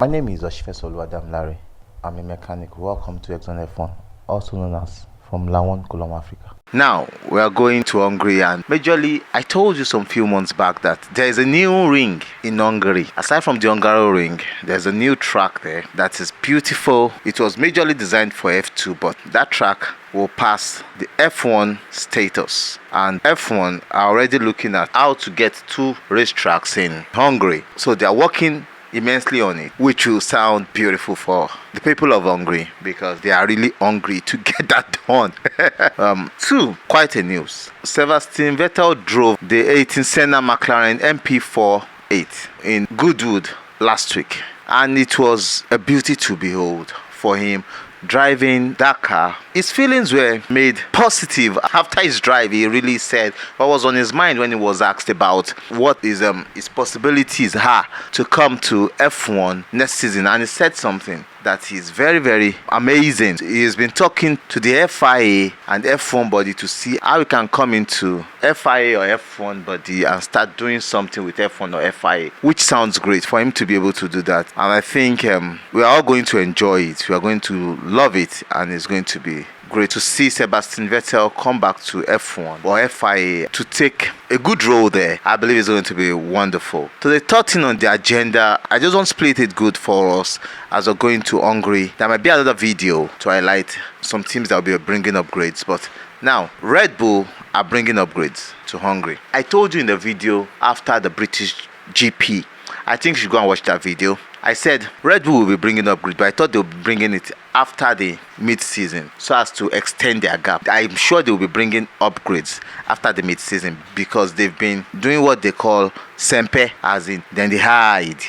My name is Oshifesolu Larry. I'm a mechanic. Welcome to Exxon F1, also known as from Lawon, Colum, Africa. Now we are going to Hungary, and majorly I told you some few months back that there is a new ring in Hungary. Aside from the Hungaroring, there's a new track there that is beautiful. It was majorly designed for F2, but that track will pass the F1 status, and F1 are already looking at how to get two racetracks in Hungary. So they are working immensely on it, which will sound beautiful for the people of Hungary because they are really hungry to get that done. Two, quite a news. Sebastian Vettel drove the 18 Senna McLaren MP48 in Goodwood last week, and it was a beauty to behold for him driving that car. His feelings were made positive after his drive. He really said what was on his mind when he was asked about what his possibilities are to come to F1 next season, and he said something that is very, very amazing. He has been talking to the FIA and F1 body to see how he can come into FIA or F1 body and start doing something with F1 or FIA, which sounds great for him to be able to do that. And I think we are all going to enjoy it. We are going to love it, and it's going to be great to see Sebastian Vettel come back to F1 or FIA to take a good role there. I believe it's going to be wonderful. So the third thing on the agenda, I just want to split it good for us as we're going to Hungary. There might be another video to highlight some teams that will be bringing upgrades, but now Red Bull are bringing upgrades to Hungary. I told you in the video after the British GP, I think you should go and watch that video. I said Red Bull will be bringing upgrades, but I thought they will be bringing it after the mid-season so as to extend their gap. I'm sure they will be bringing upgrades after the mid-season because they've been doing what they call sempe, as in then they hide,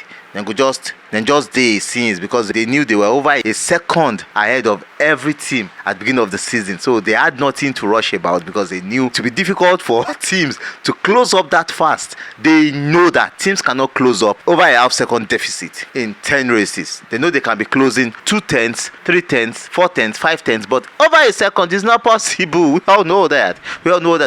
then just day scenes, because they knew they were over a second ahead of every team at the beginning of the season. So they had nothing to rush about because they knew it would be difficult for teams to close up that fast. They know that teams cannot close up over a half-second deficit in 10 races. They know they can be closing 2 tenths, 3 tenths, 4 tenths, 5 tenths, but over a second is not possible. We all know that.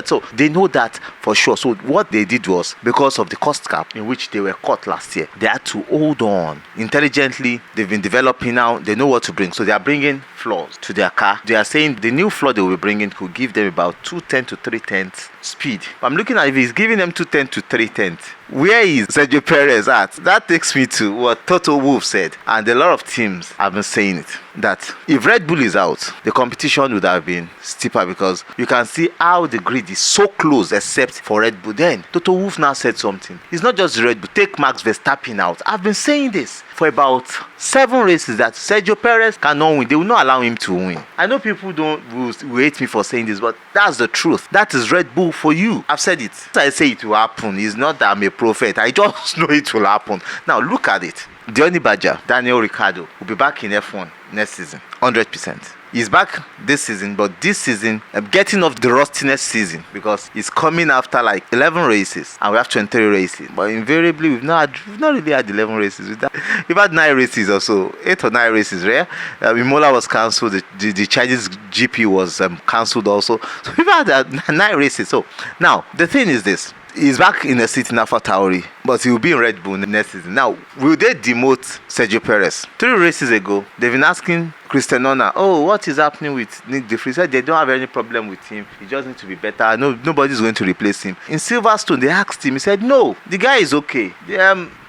So they know that for sure. So what they did was, because of the cost cap in which they were caught last year, they had to hold on intelligently. They've been developing now. They know what to bring, so they are bringing floors to their car. They are saying the new floor they will be bringing could give them about 210 to 310 speed. I'm looking at if he's giving them 210 to 310. Where is Sergio Perez at? That takes me to what Toto Wolff said, and a lot of teams have been saying it, that if Red Bull is out, the competition would have been steeper because you can see how the grid is so close except for Red Bull. Then Toto Wolff now said something. It's not just Red Bull. Take Max Verstappen out. I've been saying this for about 7 races that Sergio Perez cannot win. They will not allow him to win. I know people will hate me for saying this, but that's the truth. That is Red Bull for you. I've said it. I say it will happen. It's not that I'm a prophet. I just know it will happen. Now look at it. The only Badger, Daniel Ricciardo, will be back in F1 next season, 100%. He's back this season, but this season, I'm getting off the rustiness season because he's coming after like 11 races and we have 23 races. But invariably, we've not really had 11 races. We've had 9 races or so, 8 or 9 races, right? Imola was cancelled, the Chinese GP was cancelled also. So we've had 9 races. So now, the thing is this. He's back in the seat in AlphaTauri, but he will be in Red Bull next season. Now, will they demote Sergio Perez? 3 races ago, they've been asking Christian Horner, what is happening with Nick De Vries? He said they don't have any problem with him. He just needs to be better. Nobody's going to replace him. In Silverstone, they asked him. He said, no, the guy is okay.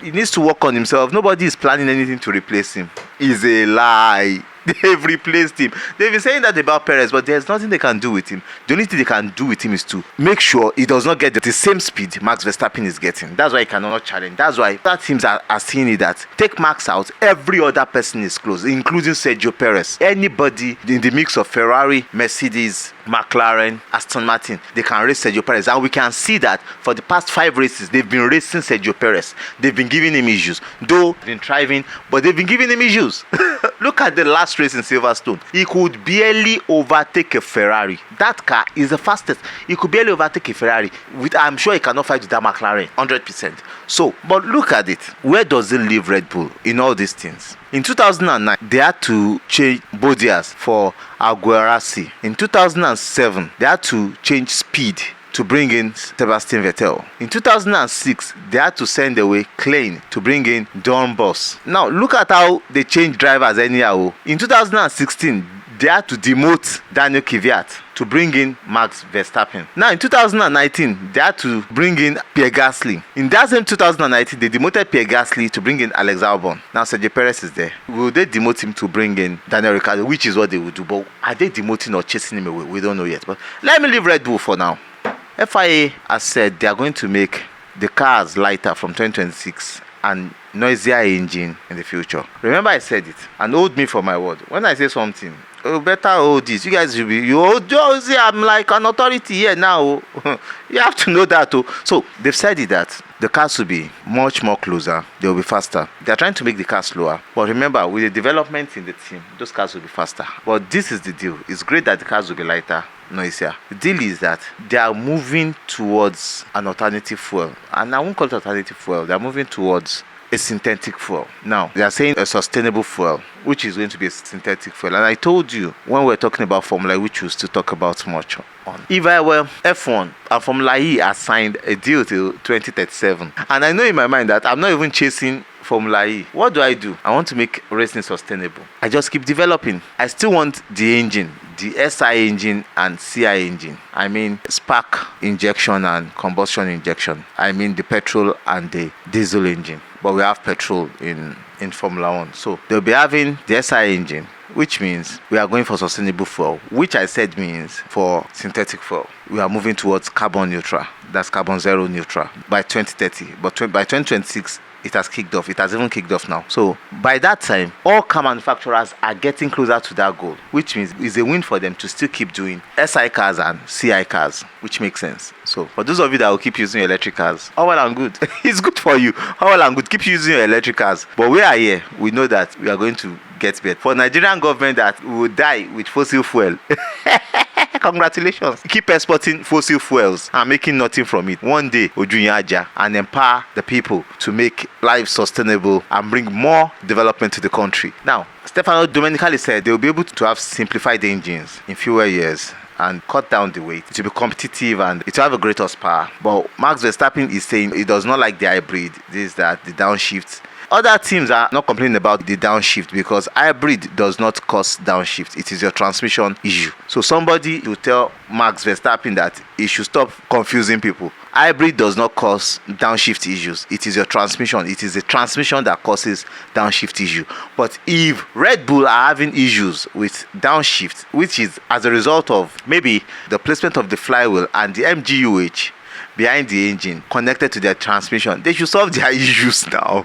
He needs to work on himself. Nobody is planning anything to replace him. It's a lie. They've replaced him. They've been saying that about Perez, but there's nothing they can do with him. The only thing they can do with him is to make sure he does not get the same speed Max Verstappen is getting. That's why he cannot challenge. That's why other teams are seeing it that take Max out, every other person is close, including Sergio Perez. Anybody in the mix of Ferrari, Mercedes, McLaren, Aston Martin, they can race Sergio Perez. And we can see that for the past 5 races, they've been racing Sergio Perez. They've been giving him issues. Though they've been thriving, but they've been giving him issues. Look at the last race in Silverstone. He could barely overtake a Ferrari. That car is the fastest. He could barely overtake a Ferrari. I'm sure he cannot fight with that McLaren, 100%. So, but look at it. Where does it leave Red Bull in all these things? In 2009, they had to change Bodias for Alguerasi. In 2007, they had to change Speed to bring in Sebastian Vettel. In 2006, they had to send away Klein to bring in Don Boss. Now, look at how they changed drivers anyhow. In 2016, they had to demote Daniel Kvyat to bring in Max Verstappen. Now in 2019, they had to bring in Pierre Gasly. In that same 2019, they demoted Pierre Gasly to bring in Alex Albon. Now Sergio Perez is there. Will they demote him to bring in Daniel Ricciardo, which is what they would do? But are they demoting or chasing him away? We don't know yet. But let me leave Red Bull for now. FIA has said they are going to make the cars lighter from 2026 and noisier engine in the future. Remember I said it and hold me for my word. When I say something, better hold this. You guys should be, I'm like an authority here now. You have to know that too. So they've said it that the cars will be much more closer. They will be faster. They're trying to make the cars slower. But remember, with the development in the team, those cars will be faster. But this is the deal. It's great that the cars will be lighter, noisier. The deal is that they are moving towards an alternative fuel. And I won't call it alternative fuel. They're moving towards a synthetic fuel. Now, they are saying a sustainable fuel, which is going to be a synthetic fuel. And I told you when we were talking about Formula E, which we'll still talk about much on. If I were F1 and Formula E has signed a deal till 2037, and I know in my mind that I'm not even chasing Formula E, what do? I want to make racing sustainable. I just keep developing. I still want the engine, the SI engine and CI engine. I mean spark injection and combustion injection. I mean the petrol and the diesel engine. But we have petrol in Formula 1. So they'll be having the SI engine, which means we are going for sustainable fuel, which I said means for synthetic fuel. We are moving towards carbon neutral. That's carbon zero neutral by 2030. But by 2026, it has kicked off. It has even kicked off now. So by that time, all car manufacturers are getting closer to that goal, which means it's a win for them to still keep doing SI cars and CI cars, which makes sense. So for those of you that will keep using electric cars, all well and good. It's good for you. All well and good. Keep using your electric cars. But we are here. We know that we are going to get better. For Nigerian government that will die with fossil fuel. Congratulations. Keep exporting fossil fuels and making nothing from it. One day, Ojunyaja and empower the people to make life sustainable and bring more development to the country. Now, Stefano Domenicali said they will be able to have simplified engines in fewer years and cut down the weight to be competitive and it will have a great horsepower. But Max Verstappen is saying he does not like the hybrid, this, that, the downshift. Other teams are not complaining about the downshift because hybrid does not cause downshift. It is your transmission issue. So somebody will tell Max Verstappen that he should stop confusing people. Hybrid does not cause downshift issues. It is your transmission. It is the transmission that causes downshift issue. But if Red Bull are having issues with downshift, which is as a result of maybe the placement of the flywheel and the MGUH behind the engine connected to their transmission, they should solve their issues now.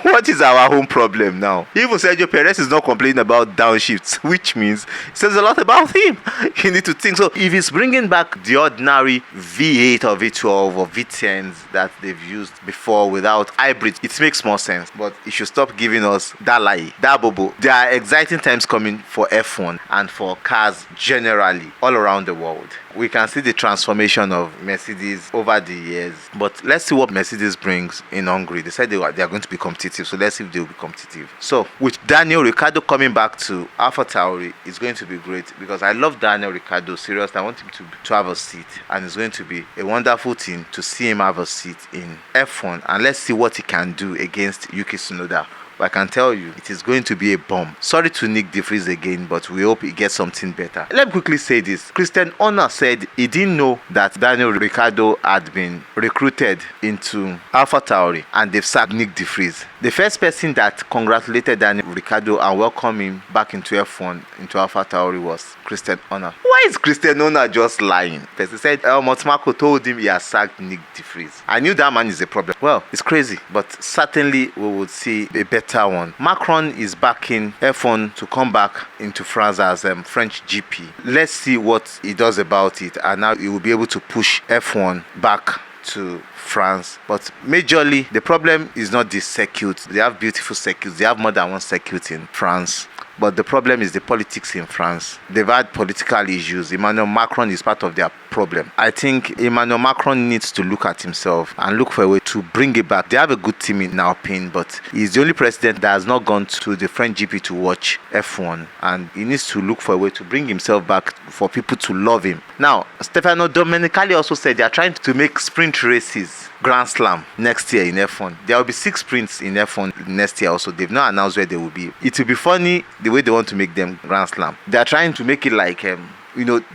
What is our home problem now? Even Sergio Perez is not complaining about downshifts, which means it says a lot about him. You need to think. So if he's bringing back the ordinary V8 or V12 or V10s that they've used before without hybrid, it makes more sense. But he should stop giving us that lie, that bobo. There are exciting times coming for F1 and for cars generally all around the world. We can see the transformation of Mercedes over the years. But let's see what Mercedes brings in Hungary. They said they are going to be competitive. So let's see if they will be competitive. So with Daniel Ricciardo coming back to AlphaTauri, it's going to be great because I love Daniel Ricciardo. Seriously, I want him to have a seat. And it's going to be a wonderful thing to see him have a seat in F1. And let's see what he can do against Yuki Tsunoda. But I can tell you, it is going to be a bomb. Sorry to Nick De Vries again, but we hope he gets something better. Let me quickly say this. Christian Horner said he didn't know that Daniel Ricciardo had been recruited into AlphaTauri and they've sacked Nick De Vries. The first person that congratulated Daniel Ricciardo and welcomed him back into F1, into AlphaTauri was Christian Horner. Why is Christian Horner just lying? Because he said Helmut Marko told him he has sacked Nick De Vries. I knew that man is a problem. Well, it's crazy, but certainly we would see a better one. Macron is backing F1 to come back into France as French GP. Let's see what he does about it, and now he will be able to push F1 back to France. But majorly the problem is not the circuit. They have beautiful circuits. They have more than one circuit in France. But the problem is the politics in France. They've had political issues. Emmanuel Macron is part of their problem. I think Emmanuel Macron needs to look at himself and look for a way to bring it back. They have a good team in our opinion, but he's the only president that has not gone to the French GP to watch F1, and he needs to look for a way to bring himself back for people to love him. Now, Stefano Domenicali also said they are trying to make sprint races Grand Slam next year in F1. There will be 6 sprints in F1 next year also. They've not announced where they will be. It will be funny the way they want to make them Grand Slam. They are trying to make it like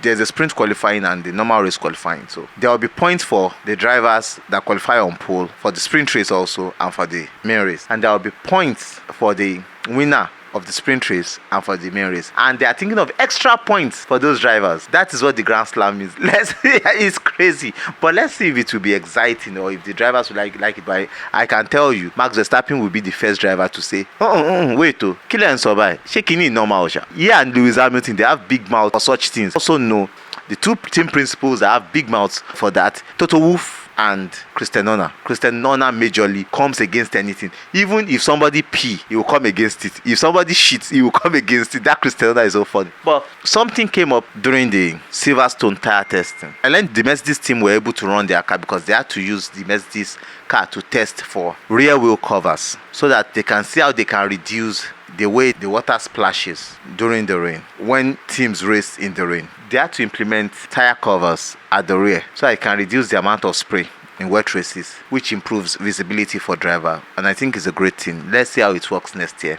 there's a sprint qualifying and the normal race qualifying. So there will be points for the drivers that qualify on pole, for the sprint race also, and for the main race. And there will be points for the winner of the sprint race and for the main race, and they are thinking of extra points for those drivers. That is what the Grand Slam is. It's crazy, but let's see if it will be exciting or if the drivers will like it. But I can tell you, Max Verstappen will be the first driver to say, wait, kill and survive. Shaking in normal. Yeah, and Lewis Hamilton, they have big mouths for such things. Also know the 2 team principals that have big mouths for that: Toto Wolff and Christian Horner. Christian Horner majorly comes against anything. Even if somebody pee, he will come against it. If somebody shits, he will come against it. That Christian Horner is so funny. But something came up during the Silverstone tire testing. And then the Mercedes team were able to run their car because they had to use the Mercedes car to test for rear wheel covers so that they can see how they can reduce the way the water splashes during the rain when teams race in the rain. They had to implement tire covers at the rear so I can reduce the amount of spray in wet races, which improves visibility for driver, and I think it's a great thing. Let's see how it works next year.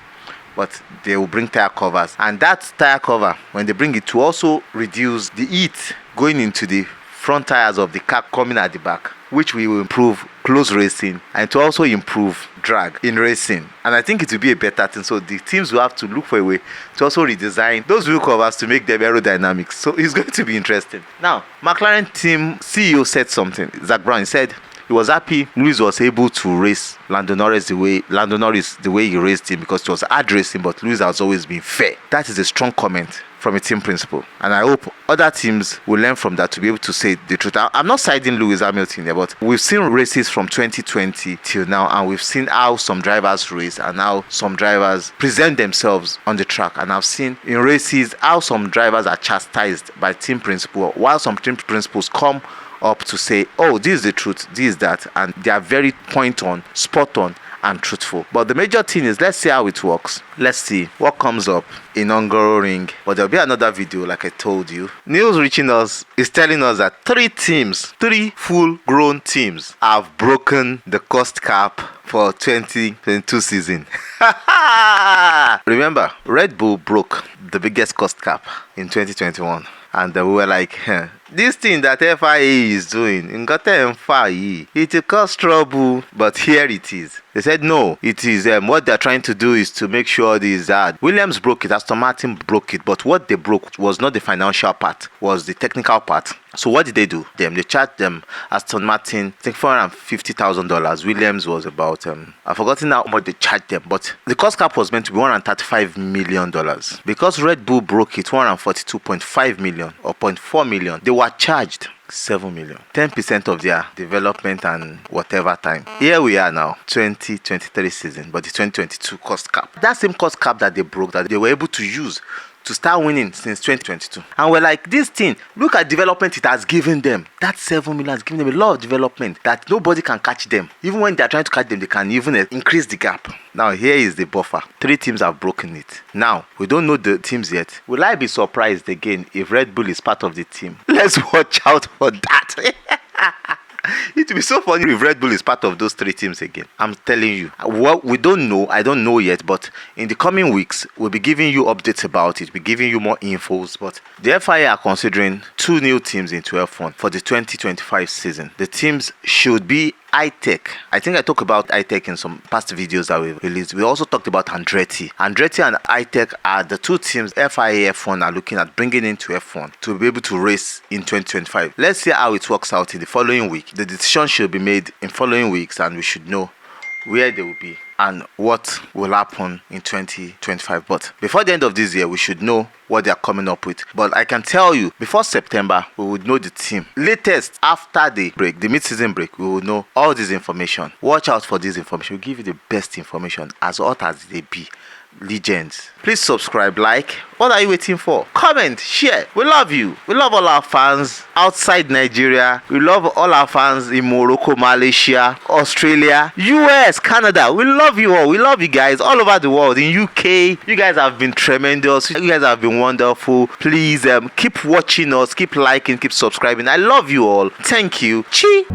But they will bring tire covers, and that tire cover, when they bring it, to also reduce the heat going into the front tires of the car coming at the back, which will improve close racing and to also improve drag in racing. And I think it will be a better thing. So the teams will have to look for a way to also redesign those wheel covers to make them aerodynamic. So it's going to be interesting. Now, McLaren team CEO said something. Zach Brown said he was happy Lewis was able to race Lando Norris the way he raced him, because it was hard racing, but Lewis has always been fair. That is a strong comment from a team principal, and I hope other teams will learn from that to be able to say the truth. I'm not siding Lewis Hamilton there, but we've seen races from 2020 till now, and we've seen how some drivers race and how some drivers present themselves on the track, and I've seen in races how some drivers are chastised by team principal, while some team principals come up to say, oh, this is the truth, this is that, and they are very point on, spot on, and truthful. But the major thing is, let's see how it works. Let's see what comes up in Hungaroring. But there'll be another video, like I told you. News reaching us is telling us that 3 full-grown teams have broken the cost cap for 2022 season. Remember, Red Bull broke the biggest cost cap in 2021. And we were like, this thing that FIA is doing, it will cause trouble. But here it is. They said no, it is what they're trying to do is to make sure this that Williams broke it, Aston Martin broke it, but what they broke was not the financial part, was the technical part. So what did they do? They charged them, Aston Martin, I think $450,000. Williams was about I've forgotten how much they charged them, but the cost cap was meant to be $135 million. Because Red Bull broke it, $142.5 million or $0.4 million, they were charged $7 million, 10% of their development and whatever time. Here we are now, 2023 season, but the 2022 cost cap. That same cost cap that they broke, that they were able to use to start winning since 2022. And we're like, this thing, look at development it has given them. That 7 million has given them a lot of development that nobody can catch them. Even when they're trying to catch them, they can even increase the gap. Now here is the buffer. 3 teams have broken it. Now, we don't know the teams yet. Will I be surprised again if Red Bull is part of the team? Let's watch out for that. It will be so funny if Red Bull is part of those 3 teams again. I'm telling you. What we don't know, I don't know yet, but in the coming weeks, we'll be giving you updates about it. We'll be giving you more infos. But the FIA are considering 2 new teams into F1 for the 2025 season. The teams should be iTech. I think I talked about iTech in some past videos that we released. We also talked about Andretti. Andretti and iTech are the 2 teams FIA F1 are looking at bringing into F1 to be able to race in 2025. Let's see how it works out in the following week. The decision should be made in following weeks, and we should know where they will be and what will happen in 2025. But before the end of this year, we should know what they are coming up with. But I can tell you, before September, we would know the team. Latest after the break, the mid-season break, we will know all this information. Watch out for this information. We'll give you the best information, as hot as they be. legends. Please subscribe, like. What are you waiting for? Comment, share. We love you. We love all our fans outside Nigeria. We love all our fans in Morocco, Malaysia, Australia, US, Canada. We love you all. We love you guys all over the world. In UK, you guys have been tremendous. You guys have been wonderful. Please keep watching us, keep liking, keep subscribing. I love you all. Thank you. Chi.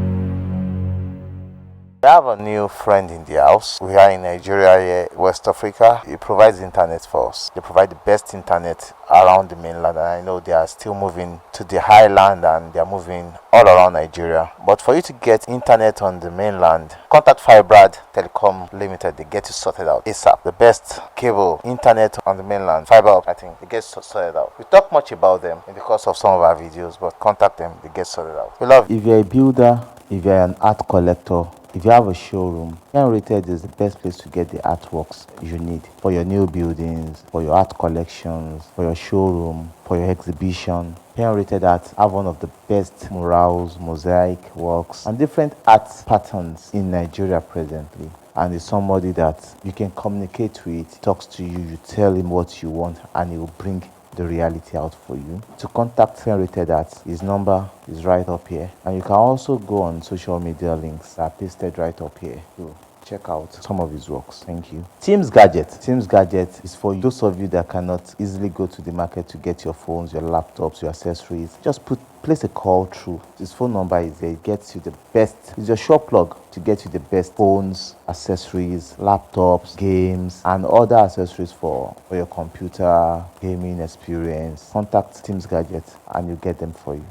We have a new friend in the house. We are in Nigeria here, West Africa. He provides internet for us. They provide the best internet around the mainland, and I know they are still moving to the highland and they are moving all around Nigeria. But for you to get internet on the mainland, contact Fibrad Telecom Limited. They get you sorted out ASAP. The best cable internet on the mainland, fiber, I think they get sorted out. We talk much about them in the course of some of our videos, but contact them, they get sorted out. We love you. If you're a builder, if you're an art collector, if you have a showroom, Hungaroring is the best place to get the artworks you need for your new buildings, for your art collections, for your showroom, for your exhibition. Hungaroring Art have one of the best murals, mosaic works, and different art patterns in Nigeria presently. And it's somebody that you can communicate with, talks to you, you tell him what you want, and he will bring the reality out for you. To contact Hungaroring Art, his number is right up here, and you can also go on social media links that are pasted right up here to check out some of his works. Thank you. Teams Gadget is for those of you that cannot easily go to the market to get your phones, your laptops, your accessories. Just place a call through. His phone number is there. It gets you the best. It's your shop plug to get you the best phones, accessories, laptops, games, and other accessories for your computer gaming experience. Contact Teams Gadget and you get them for you.